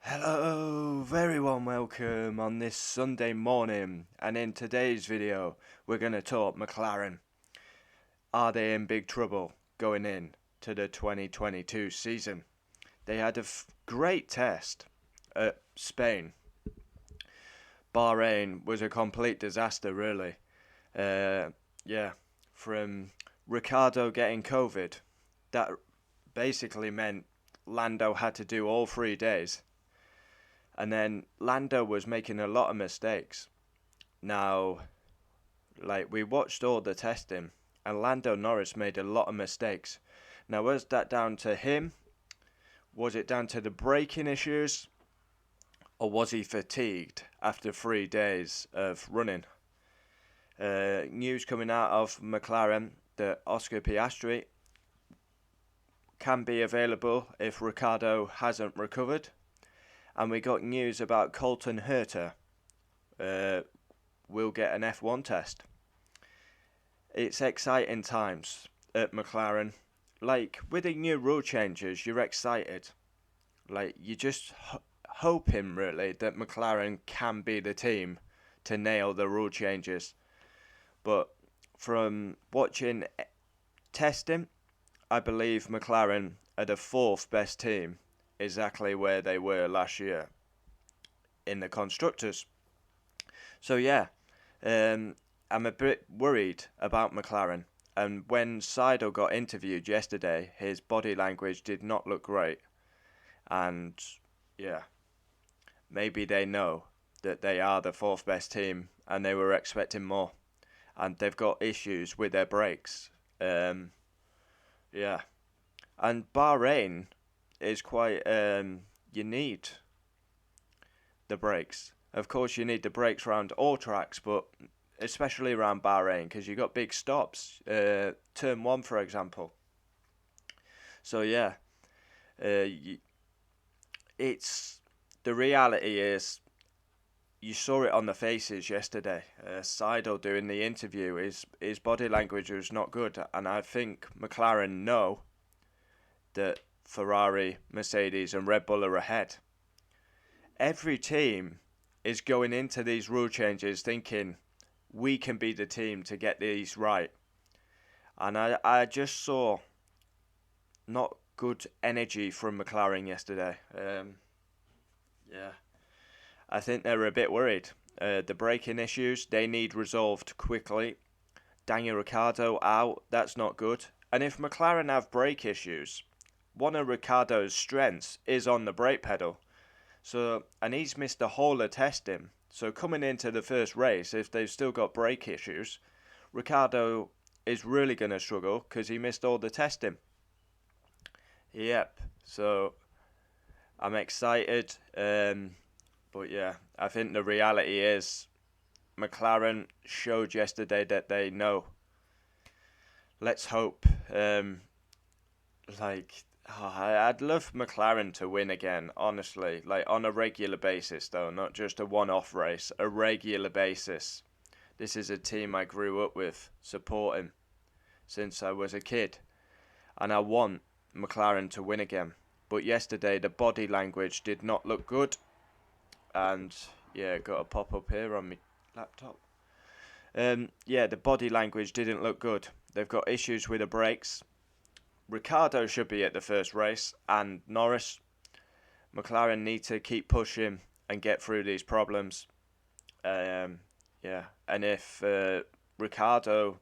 Hello, very warm welcome on this Sunday morning, and in today's video we're going to talk McLaren. Are they in big trouble going in to the 2022 season? They had a great test at Spain. Bahrain was a complete disaster really. Yeah, from Ricardo getting COVID, that basically meant Lando had to do all 3 days. And then Lando was making a lot of mistakes. Now, we watched all the testing, and Lando Norris made a lot of mistakes. Now, was that down to him? Was it down to the braking issues? Or was he fatigued after 3 days of running? News coming out of McLaren that Oscar Piastri can be available if Ricardo hasn't recovered. And we got news about Colton Herta will get an F1 test. It's exciting times at McLaren. With the new rule changes, you're excited. You're just hoping, really, that McLaren can be the team to nail the rule changes. But from watching testing, I believe McLaren are the fourth best team, exactly where they were last year in the constructors. So yeah, I'm a bit worried about McLaren. And when Seidel got interviewed yesterday, his body language did not look great. And yeah, maybe they know that they are the fourth best team and they were expecting more. And they've got issues with their brakes. Yeah. And Bahrain is quite, you need the brakes. Of course, you need the brakes around all tracks, but especially around Bahrain, because you got big stops. Turn 1, for example. So yeah, it's the reality is you saw it on the faces yesterday. Seidel doing the interview, his body language was not good, and I think McLaren know that Ferrari, Mercedes, and Red Bull are ahead. Every team is going into these rule changes thinking we can be the team to get these right. And I just saw not good energy from McLaren yesterday. Yeah, I think they're a bit worried. The braking issues, they need resolved quickly. Daniel Ricciardo out, that's not good. And if McLaren have brake issues, one of Ricciardo's strengths is on the brake pedal. And he's missed the whole of testing. So coming into the first race, if they've still got brake issues, Ricciardo is really going to struggle because he missed all the testing. Yep. So I'm excited. But yeah, I think the reality is McLaren showed yesterday that they know. Let's hope. I'd love McLaren to win again, honestly. On a regular basis, though, not just a one-off race, a regular basis. This is a team I grew up with, supporting since I was a kid. And I want McLaren to win again. But yesterday, the body language did not look good. And, yeah, got a pop-up here on my laptop. The body language didn't look good. They've got issues with the brakes. Ricardo should be at the first race, and Norris. McLaren need to keep pushing and get through these problems. And if Ricardo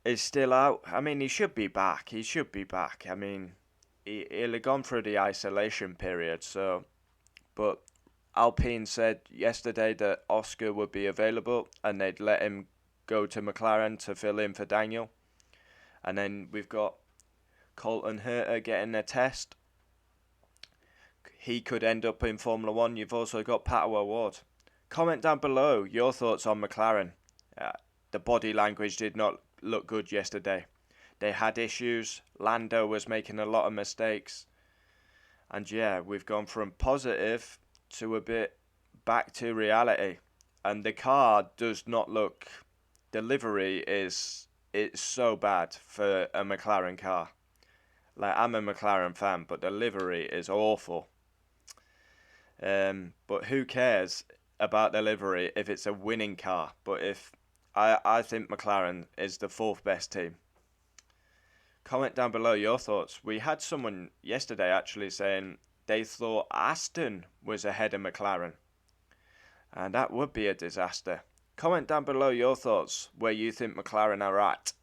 is still out, I mean, he should be back. I mean, he'll have gone through the isolation period. But Alpine said yesterday that Oscar would be available, and they'd let him go to McLaren to fill in for Daniel. And then we've got Colton Herta getting a test. He could end up in Formula 1. You've also got Pato O'Ward. Comment down below your thoughts on McLaren. The body language did not look good yesterday. They had issues. Lando was making a lot of mistakes. And yeah, we've gone from positive to a bit back to reality. And the car does not look... The livery is... It's so bad for a McLaren car. Like, I'm a McLaren fan, but the livery is awful. But who cares about the livery if it's a winning car? But if I think McLaren is the fourth best team. Comment down below your thoughts. We had someone yesterday actually saying they thought Aston was ahead of McLaren, and that would be a disaster. Comment down below your thoughts where you think McLaren are at.